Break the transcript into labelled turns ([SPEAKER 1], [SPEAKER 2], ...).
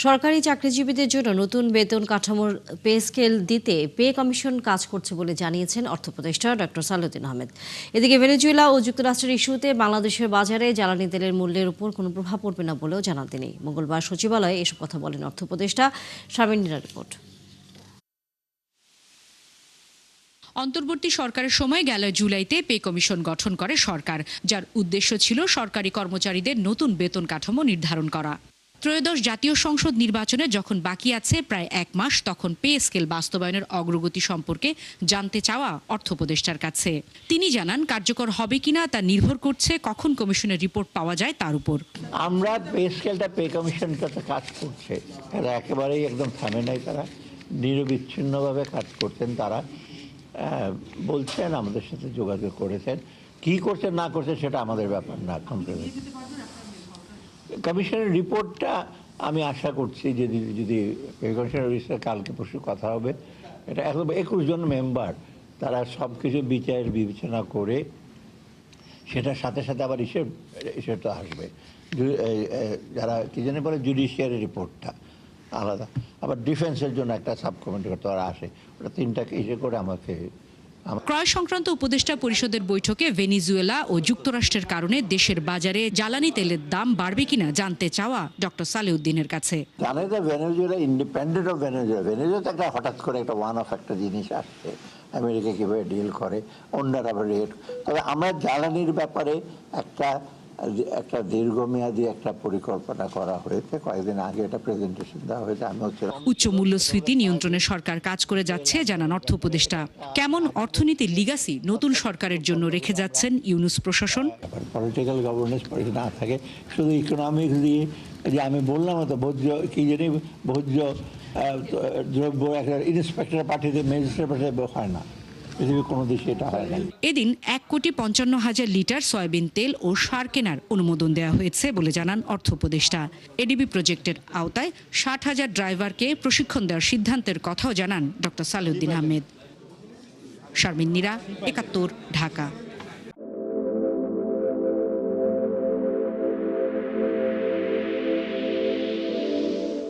[SPEAKER 1] সরকারি চাকরিজীবীদের জন্য নতুন বেতন কাঠামোর পে স্কেল দিতে পে কমিশন কাজ করছে বলে জানিয়েছেন অর্থ উপদেষ্টা ডক্টর সালেউদ্দিন আহমেদ। এদিকে ভেনেজুয়েলা ও যুক্তরাষ্ট্রের ইস্যুতে বাংলাদেশের বাজারে জ্বালানি তেলের মূল্যের উপর কোনো প্রভাব পড়বে না বলেও জানান তিনি। মঙ্গলবার সচিবালয়ে এসব কথা বলেন অর্থ উপদেষ্টা। শারমিন নীরার রিপোর্ট।
[SPEAKER 2] অন্তর্বর্তী সরকারের সময় গেল জুলাইতে পে কমিশন গঠন করে সরকার, যার উদ্দেশ্য ছিল সরকারি কর্মচারীদের নতুন বেতন কাঠামো নির্ধারণ করা। ত্রয়োদশ জাতীয় সংসদ নির্বাচনে যখন বাকি আছে প্রায় 1 মাস, তখন পে স্কেল বাস্তবায়নের অগ্রগতি সম্পর্কে জানতে চাওয়া অর্থ উপদেষ্টার কাছে। তিনি জানান, কার্যকর হবে কিনা তা নির্ভর করছে কখন কমিশনের রিপোর্ট পাওয়া যায় তার উপর।
[SPEAKER 3] আমরা পে স্কেলটা পে কমিশনটা কাজ করছে, এরা একেবারেই একদম থামে নাই, তারা নিরবিচ্ছিন্নভাবে কাজ করছেন। তারা বলছেন, আমাদের সাথে যোগাযোগ করেছেন, কি করছেন না করছেন সেটা আমাদের ব্যাপার না। কমিশনের রিপোর্টটা আমি আশা করছি যে যদি কমিশনের কালকে পরশু কথা হবে, এটা 21 জন মেম্বার, তারা সব কিছু বিচার বিবেচনা করে সেটার সাথে সাথে আবার ইস্যুটা আসবে। যারা কি জানি বলে জুডিশিয়ারি রিপোর্টটা আলাদা, আবার ডিফেন্সের জন্য একটা সাব কমিটি করতে আসে, ওটা 3টাকে ইস্যু করে আমাকে।
[SPEAKER 2] ক্রয় সংক্রান্ত উপদেষ্টা পরিষদের বৈঠকে ভেনেজুয়েলা ও যুক্তরাষ্ট্রের কারণে দেশের বাজারে জ্বালানি তেলের দাম বাড়বে কিনা জানতে চাওয়া ডক্টর সালেউদ্দিনের কাছে।
[SPEAKER 3] জানে যে ভেনেজুয়েলা ইন্ডিপেন্ডেন্ট অফ ভেনেজুয়েলা একটা হঠাৎ করে একটা ওয়ান অফ একটা জিনিস আসছে, আমেরিকা কীভাবে ডিল করে, অন্যরা রেট। তবে আমরা জ্বালানির ব্যাপারে একটা দীর্ঘমেয়াদী একটা পরিকল্পনা করা হয়েছে, কয়েকদিন আগে এটা প্রেজেন্টেশন দেওয়া হয়েছে। আমি
[SPEAKER 2] উচ্চ মূল্যস্ফীতি নিয়ন্ত্রণে সরকার কাজ করে যাচ্ছে জানান অর্থ উপদেষ্টা। কেমন অর্থনীতির লিগাসি নতুন সরকারের জন্য রেখে যাচ্ছেন ইউনূস প্রশাসন?
[SPEAKER 3] পলিটিক্যাল গভর্নেন্স না থাকে, শুধু ইকোনমিক্স দিয়ে, যে আমি বললাম তো ভোজ্য কি জানি ভোজ্য দ্রব্য একটা ইন্সপেক্টর পাঠিয়ে ম্যাজিস্ট্রেট পাঠিয়ে হয় না, পৃথিবীর কোনো দেশে এটা হয় না।
[SPEAKER 2] এদিন 1,55,000 লিটার সয়াবিন তেল ও সার কেনার অনুমোদন দেওয়া হয়েছে বলে জানান অর্থ উপদেষ্টা। এডিবি প্রজেক্টের আওতায় 60,000 ড্রাইভারকে প্রশিক্ষণ দেওয়ার সিদ্ধান্তের কথাও জানান ডক্টর সালেউদ্দিন আহমেদ। শারমিন নীরা, 71, ঢাকা।